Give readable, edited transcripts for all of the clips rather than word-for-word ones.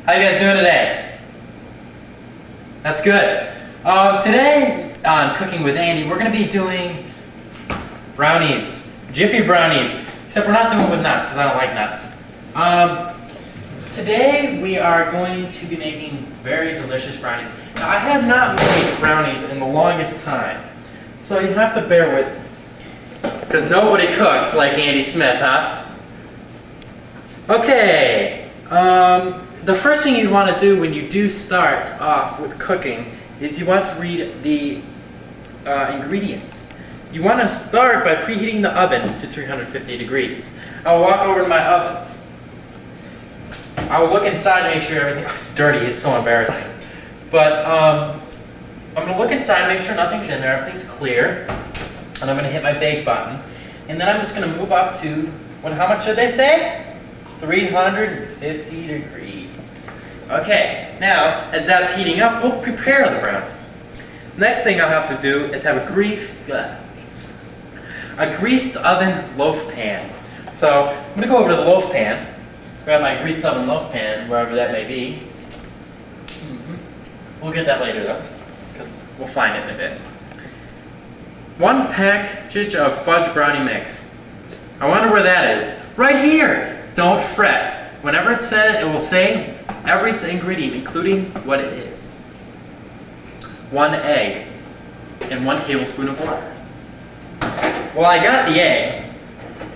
How you guys doing today? That's good. Today on Cooking with Andy, we're going to be doing brownies, Jiffy brownies, except we're not doing it with nuts because I don't like nuts. Today we are going to be making very delicious brownies. Now, I have not made brownies in the longest time, so you have to bear with, because nobody cooks like Andy Smith, huh? Okay. The first thing you want to do when you do start off with cooking is you want to read the ingredients. You want to start by preheating the oven to 350 degrees. I'll walk over to my oven. I'll look inside and make sure everything is dirty. It's so embarrassing. But I'm going to look inside, make sure nothing's in there, everything's clear. And I'm going to hit my bake button. And then I'm just going to move up to, how much did they say? 350 degrees. Okay, now, as that's heating up, we'll prepare the brownies. Next thing I'll have to do is have a greased oven loaf pan. So, I'm going to go over to the loaf pan, grab my greased oven loaf pan, wherever that may be. We'll get that later though, because we'll find it in a bit. 1 package of fudge brownie mix. I wonder where that is. Right here! Don't fret. Whenever it says, it will say every ingredient, including what it is. 1 egg and 1 tablespoon of water. Well, I got the egg.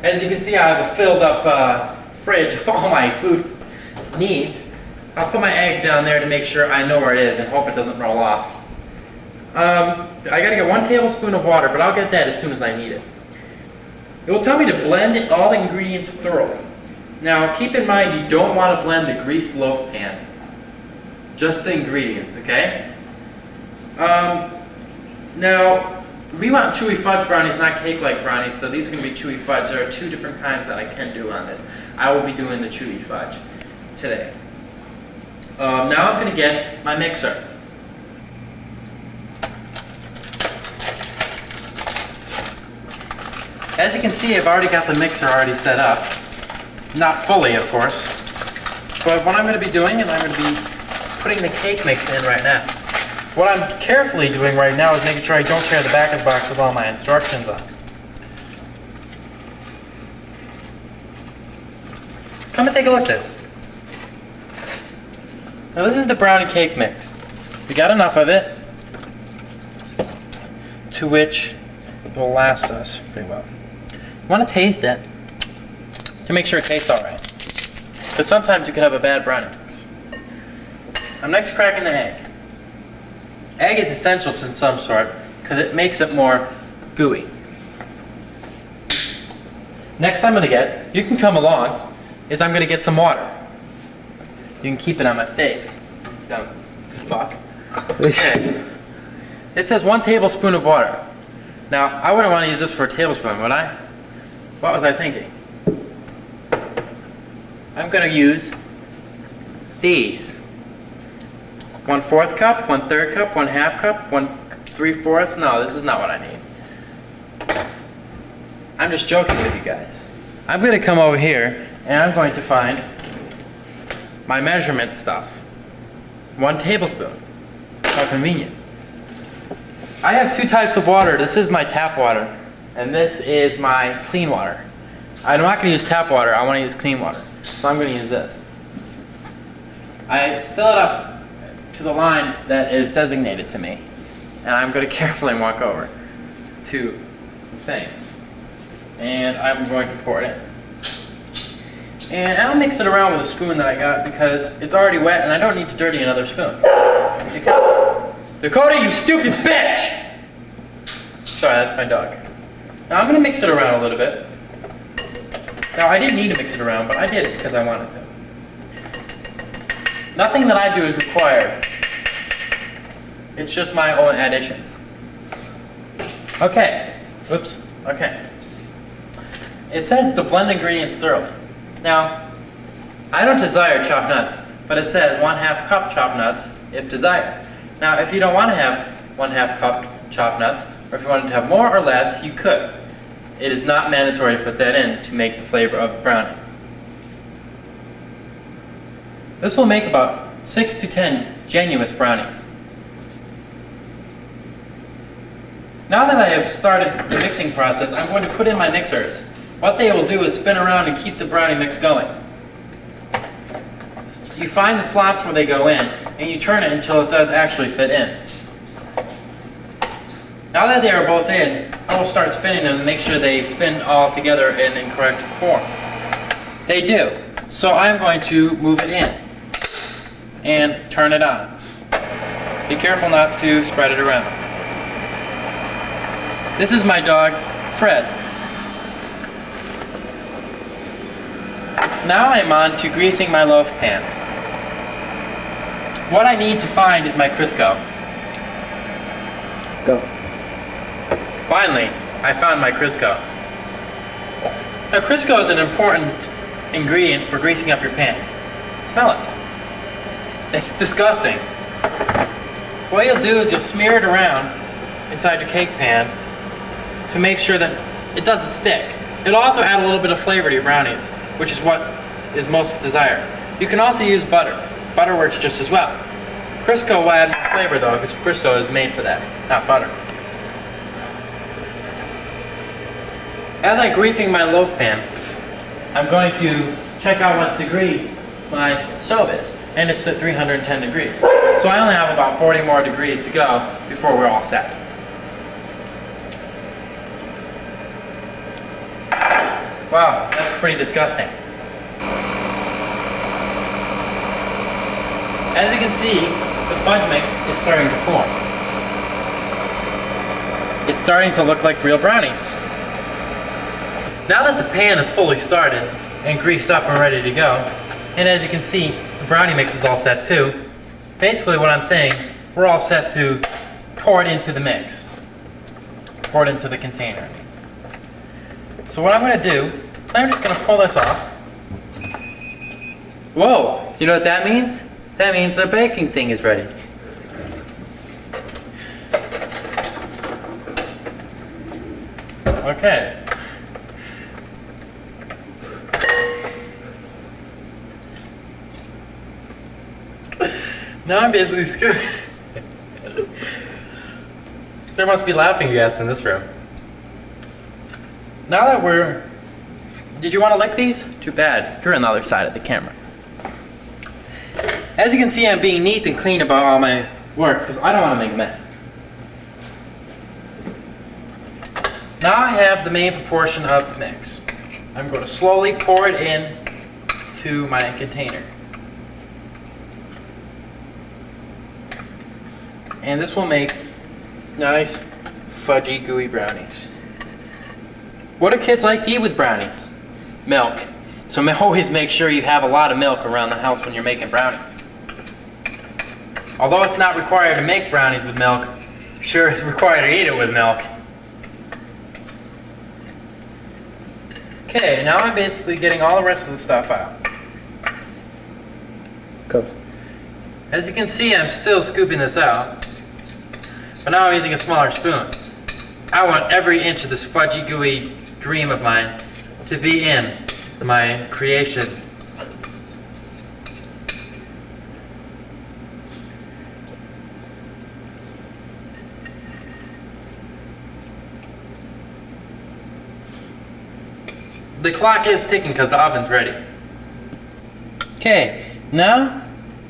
As you can see, I have a filled up fridge of all my food needs. I'll put my egg down there to make sure I know where it is and hope it doesn't roll off. I gotta get 1 tablespoon of water, but I'll get that as soon as I need it. It will tell me to blend all the ingredients thoroughly. Now, keep in mind, you don't want to blend the greased loaf pan. Just the ingredients, okay? Now, we want chewy fudge brownies, not cake-like brownies, so these are going to be chewy fudge. There are 2 different kinds that I can do on this. I will be doing the chewy fudge today. Now I'm going to get my mixer. As you can see, I've already got the mixer already set up. Not fully, of course. But what I'm going to be doing is I'm going to be putting the cake mix in right now. What I'm carefully doing right now is making sure I don't tear the back of the box with all my instructions on. Come and take a look at this. Now this is the brownie cake mix. We got enough of it to which it will last us pretty well. You want to taste it to make sure it tastes alright. Because sometimes you can have a bad brownie mix. I'm next cracking the egg. Egg is essential to some sort because it makes it more gooey. Next I'm going to get, you can come along, is I'm going to get some water. You can keep it on my face. Dumb fuck. Okay. It says 1 tablespoon of water. Now, I wouldn't want to use this for a tablespoon, would I? What was I thinking? I'm going to use these. 1/4 cup, 1/3 cup, 1/2 cup, 1/3/4. No, this is not what I need. I'm just joking with you guys. I'm going to come over here and I'm going to find my measurement stuff. 1 tablespoon. How convenient. I have 2 types of water. This is my tap water, and this is my clean water. I'm not going to use tap water. I want to use clean water, so I'm going to use this. I fill it up to the line that is designated to me, and I'm going to carefully walk over to the thing, and I'm going to pour it in. And I'll mix it around with a spoon that I got because it's already wet and I don't need to dirty another spoon. Dakota, you stupid bitch! Sorry, that's my dog. Now I'm going to mix it around a little bit. Now I didn't need to mix it around, but I did it because I wanted to. Nothing that I do is required. It's just my own additions. Okay. Oops. Okay. It says to blend the ingredients thoroughly. Now, I don't desire chopped nuts, but it says 1/2 cup chopped nuts if desired. Now, if you don't want to have 1/2 cup chopped nuts, or if you wanted to have more or less, you could. It is not mandatory to put that in to make the flavor of the brownie. This will make about 6 to 10 genuine brownies. Now that I have started the mixing process, I'm going to put in my mixers. What they will do is spin around and keep the brownie mix going. You find the slots where they go in, and you turn it until it does actually fit in. Now that they are both in, I will start spinning them and make sure they spin all together in correct form. They do. So I'm going to move it in and turn it on. Be careful not to spread it around. This is my dog, Fred. Now I'm on to greasing my loaf pan. What I need to find is my Crisco. Go. Finally, I found my Crisco. Now Crisco is an important ingredient for greasing up your pan. Smell it. It's disgusting. What you'll do is you'll smear it around inside your cake pan to make sure that it doesn't stick. It'll also add a little bit of flavor to your brownies, which is what is most desired. You can also use butter. Butter works just as well. Crisco will add more flavor though, because Crisco is made for that, not butter. As I'm greasing my loaf pan, I'm going to check out what degree my stove is. And it's at 310 degrees. So I only have about 40 more degrees to go before we're all set. Wow, that's pretty disgusting. As you can see, the fudge mix is starting to form. It's starting to look like real brownies. Now that the pan is fully started and greased up and ready to go, and as you can see, the brownie mix is all set too, basically what I'm saying, we're all set to pour it into the mix. Pour it into the container. So what I'm going to do, I'm just going to pull this off. Whoa, you know what that means? That means the baking thing is ready. Okay. Now I'm basically scared. There must be laughing gas in this room. Now that we're... Did you want to lick these? Too bad. You're on the other side of the camera. As you can see, I'm being neat and clean about all my work because I don't want to make a mess. Now I have the main proportion of the mix. I'm going to slowly pour it in to my container. And this will make nice, fudgy, gooey brownies. What do kids like to eat with brownies? Milk. So always make sure you have a lot of milk around the house when you're making brownies. Although it's not required to make brownies with milk, sure it's required to eat it with milk. Okay, now I'm basically getting all the rest of the stuff out. Go. As you can see, I'm still scooping this out, but now I'm using a smaller spoon. I want every inch of this fudgy, gooey dream of mine to be in my creation. The clock is ticking because the oven's ready. Okay, now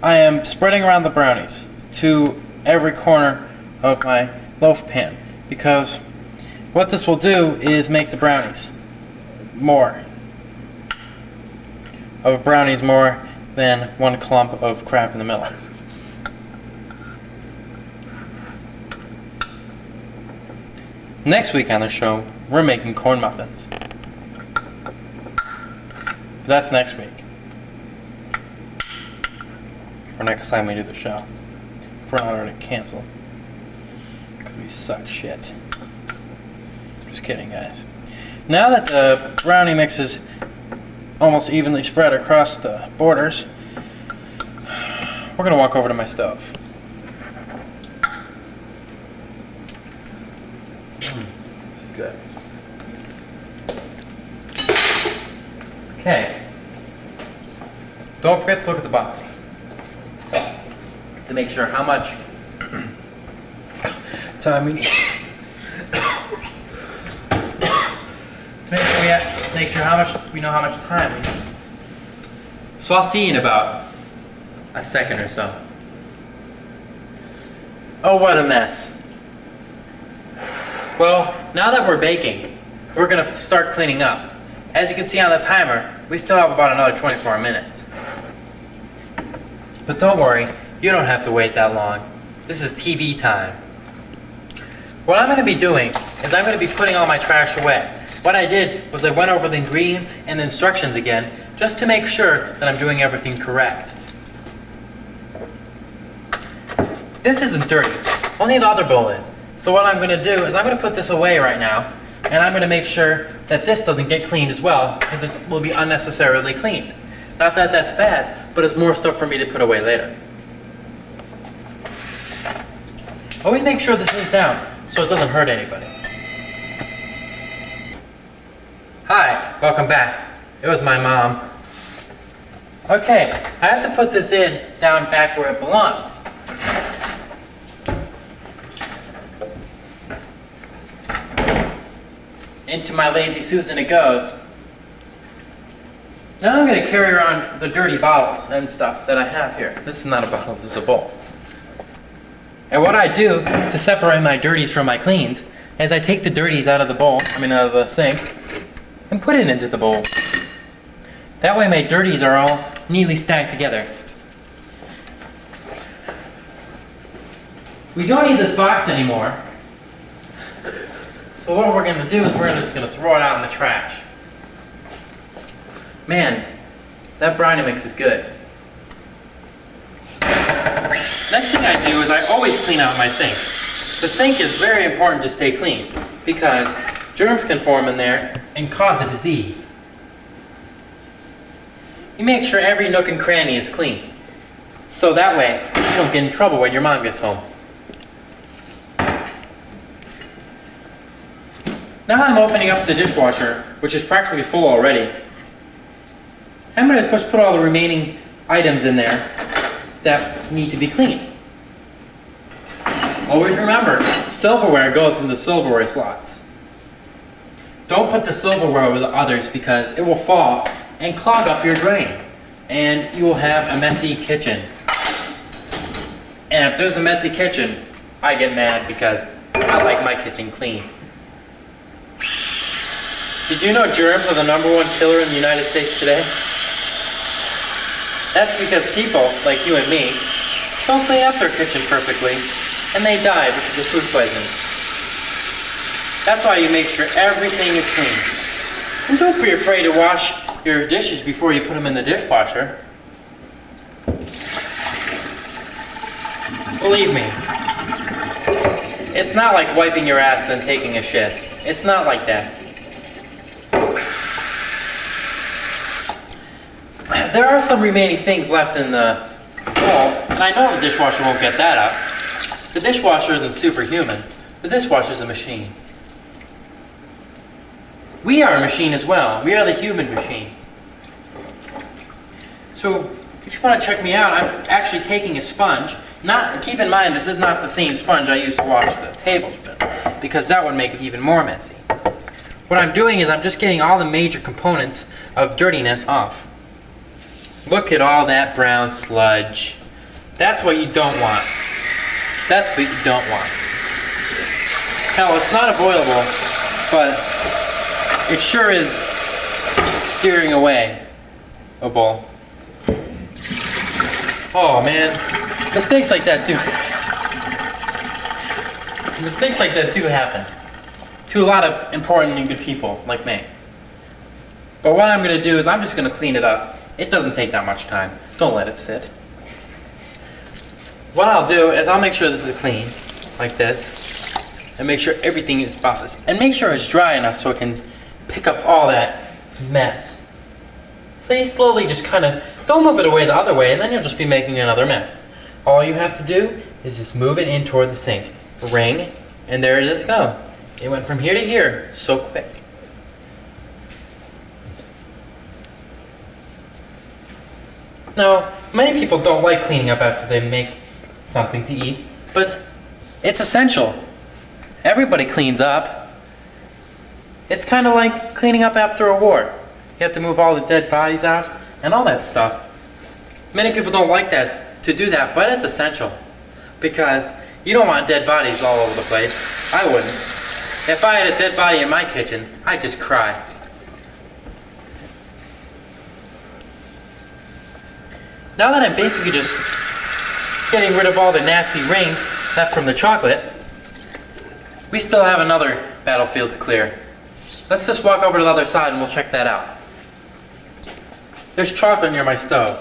I am spreading around the brownies to every corner of my loaf pan because what this will do is make the brownies more than one clump of crap in the middle. Next week on the show, we're making corn muffins. That's next week. Or next time we do the show. If we're not already canceled. Because we suck shit. Just kidding, guys. Now that the brownie mix is almost evenly spread across the borders, we're going to walk over to my stove. This is good. Okay. Don't forget to look at the box. to make sure how much time we need. Make sure we know how much time we need. So I'll see you in about a second or so. Oh, what a mess. Well, now that we're baking, we're gonna start cleaning up. As you can see on the timer, we still have about another 24 minutes. But don't worry, you don't have to wait that long. This is TV time. What I'm gonna be doing is I'm gonna be putting all my trash away. What I did was I went over the ingredients and the instructions again, just to make sure that I'm doing everything correct. This isn't dirty, only the other bowl is. So what I'm gonna do is I'm gonna put this away right now, and I'm gonna make sure that this doesn't get cleaned as well, because this will be unnecessarily cleaned. Not that that's bad, but it's more stuff for me to put away later. Always make sure this is down, so it doesn't hurt anybody. Hi, welcome back. It was my mom. Okay, I have to put this down back where it belongs. Into my Lazy Susan it goes. Now I'm going to carry around the dirty bottles and stuff that I have here. This is not a bottle, this is a bowl. And what I do to separate my dirties from my cleans is I take the dirties out of the bowl, out of the sink, and put it into the bowl. That way my dirties are all neatly stacked together. We don't need this box anymore. So what we're going to do is we're just going to throw it out in the trash. Man, that brownie mix is good. Next thing I do is I always clean out my sink. The sink is very important to stay clean because germs can form in there and cause a disease. You make sure every nook and cranny is clean. So that way you don't get in trouble when your mom gets home. Now I'm opening up the dishwasher, which is practically full already. I'm going to just put all the remaining items in there that need to be cleaned. Always remember, silverware goes in the silverware slots. Don't put the silverware with the others because it will fall and clog up your drain. And you will have a messy kitchen. And if there's a messy kitchen, I get mad because I like my kitchen clean. Did you know germs are the #1 killer in the United States today? That's because people, like you and me, don't clean up their kitchen perfectly, and they die because of food poisoning. That's why you make sure everything is clean. And don't be afraid to wash your dishes before you put them in the dishwasher. Believe me, it's not like wiping your ass and taking a shit. It's not like that. There are some remaining things left in the bowl, and I know the dishwasher won't get that out. The dishwasher isn't superhuman. The dishwasher's a machine. We are a machine as well. We are the human machine. So, if you want to check me out, I'm actually taking a sponge. Keep in mind, this is not the same sponge I used to wash the tables with, because that would make it even more messy. What I'm doing is I'm just getting all the major components of dirtiness off. Look at all that brown sludge. That's what you don't want. That's what you don't want. Hell, it's not avoidable, but it sure is searing away a bowl. Oh man, mistakes like that do happen to a lot of important and good people like me. But what I'm going to do is I'm just going to clean it up. It doesn't take that much time. Don't let it sit. What I'll do is I'll make sure this is clean, like this, and make sure everything is spotless. And make sure it's dry enough so it can pick up all that mess. So you slowly just don't move it away the other way, and then you'll just be making another mess. All you have to do is just move it in toward the sink. Ring, and there it is go. It went from here to here so quick. Now, many people don't like cleaning up after they make something to eat, but it's essential. Everybody cleans up. It's kind of like cleaning up after a war. You have to move all the dead bodies out and all that stuff. Many people don't like that, to do that, but it's essential. Because you don't want dead bodies all over the place. I wouldn't. If I had a dead body in my kitchen, I'd just cry. Now that I'm basically just getting rid of all the nasty rings left from the chocolate, we still have another battlefield to clear. Let's just walk over to the other side and we'll check that out. There's chocolate near my stove.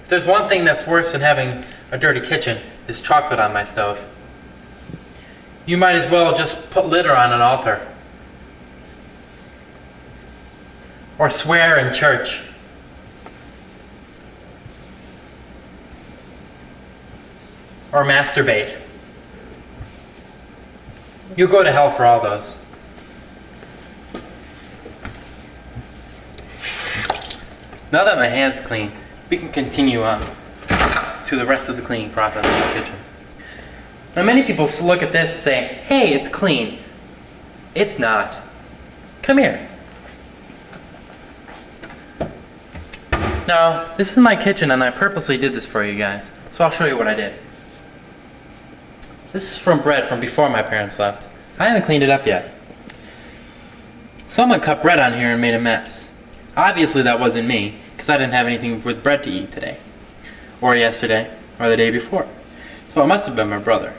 If there's one thing that's worse than having a dirty kitchen, is chocolate on my stove. You might as well just put litter on an altar. Or swear in church. Or masturbate. You'll go to hell for all those. Now that my hand's clean, we can continue on to the rest of the cleaning process in the kitchen. Now many people look at this and say, hey, it's clean. It's not. Come here. Now, this is my kitchen and I purposely did this for you guys. So I'll show you what I did. This is from bread from before my parents left. I haven't cleaned it up yet. Someone cut bread on here and made a mess. Obviously that wasn't me, because I didn't have anything with bread to eat today. Or yesterday, or the day before. So it must have been my brother.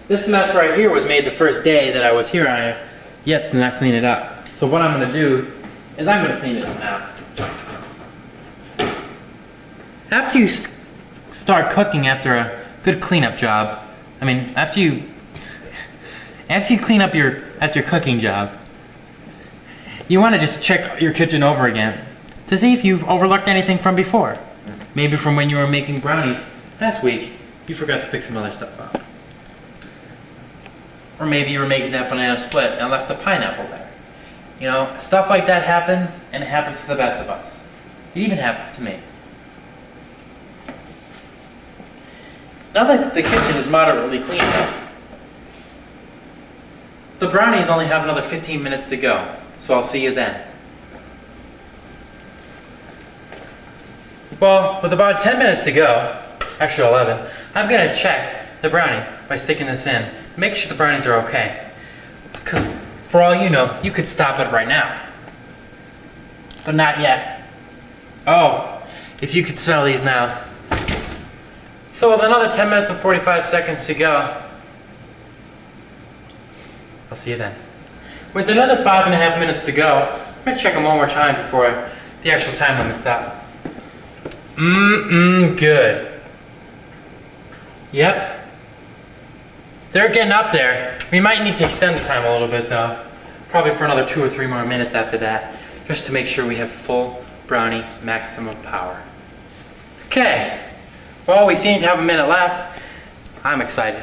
This mess right here was made the first day that I was here. I yet to not clean it up. So what I'm going to do is I'm going to clean it up now. After you start cooking after a good cleanup job, I mean, after you clean up after your cooking job, you want to just check your kitchen over again to see if you've overlooked anything from before. Maybe from when you were making brownies last week, you forgot to pick some other stuff up. Or maybe you were making that banana split and left the pineapple there. You know, stuff like that happens, and it happens to the best of us. It even happens to me. Now that the kitchen is moderately clean enough, the brownies only have another 15 minutes to go, so I'll see you then. Well, with about 10 minutes to go, actually 11, I'm going to check the brownies by sticking this in. Make sure the brownies are okay. Because for all you know, you could stop it right now. But not yet. Oh, if you could smell these now. So with another 10 minutes and 45 seconds to go, I'll see you then. With another 5.5 minutes to go, I'm going to check them one more time before the actual time limit's out. Good. Yep. They're getting up there. We might need to extend the time a little bit though. Probably for another 2 or 3 more minutes after that. Just to make sure we have full brownie maximum power. Okay. Well, we seem to have a minute left. I'm excited.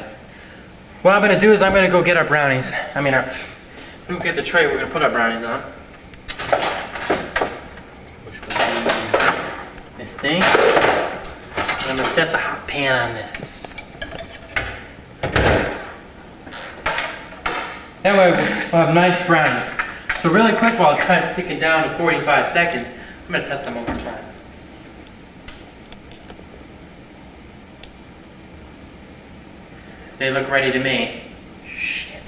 What I'm going to do is I'm going to go get our brownies. We'll get the tray we're going to put our brownies on. This thing. I'm going to set the hot pan on this. That way we'll have nice brownies. So really quick, while time's ticking down to 45 seconds, I'm going to test them one more time. They look ready to me. Shit.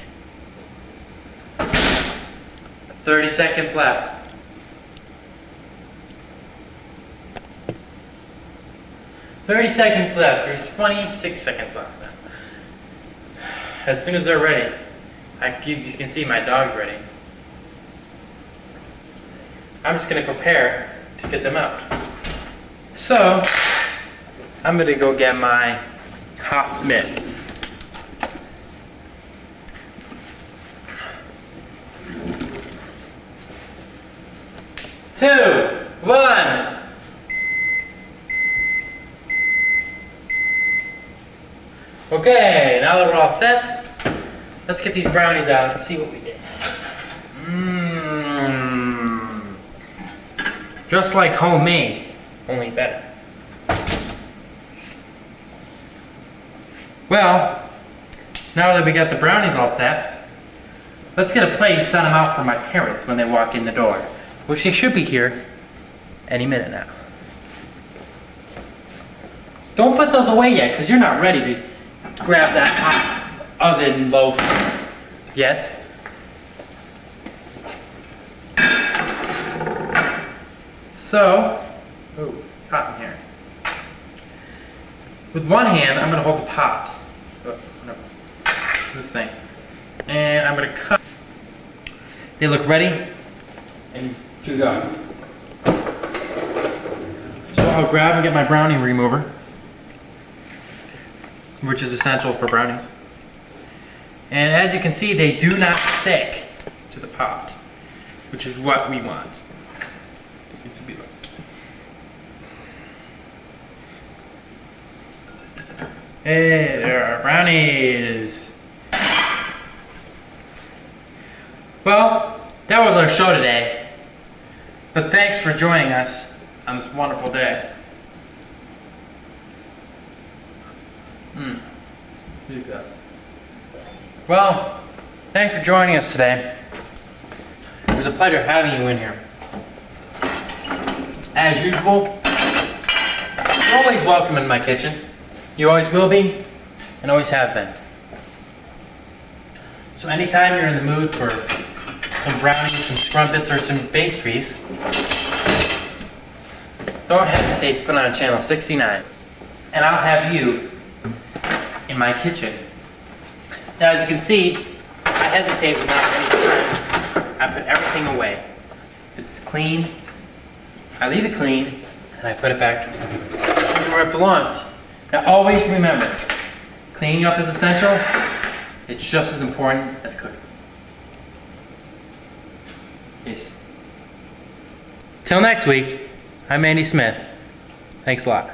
30 seconds left. 30 seconds left. There's 26 seconds left now. As soon as they're ready, you can see my dog's ready. I'm just going to prepare to get them out. So, I'm going to go get my hot mitts. 2, 1. Okay, now that we're all set, let's get these brownies out and see what we get. Just like homemade, only better. Well, now that we got the brownies all set, let's get a plate and send them out for my parents when they walk in the door, which they should be here any minute now. Don't put those away yet, because you're not ready to grab that hot oven loaf yet. So, oh, it's hot in here. With one hand, I'm going to hold the pot. Oh, no. This thing. And I'm going to cut. They look ready and to go. So I'll grab and get my brownie remover, which is essential for brownies. And as you can see, they do not stick to the pot, which is what we want. It to be like. Hey, there are brownies. Well, that was our show today. But thanks for joining us on this wonderful day. Here you go. Well, thanks for joining us today. It was a pleasure having you in here. As usual, you're always welcome in my kitchen. You always will be, and always have been. So anytime you're in the mood for some brownies, some scrumpets, or some pastries, don't hesitate to put on channel 69, and I'll have you in my kitchen. Now, as you can see, I hesitate without any time. I put everything away. If it's clean, I leave it clean, and I put it back where it belongs. Now, always remember, cleaning up is essential. It's just as important as cooking. Yes. Till next week, I'm Andy Smith. Thanks a lot.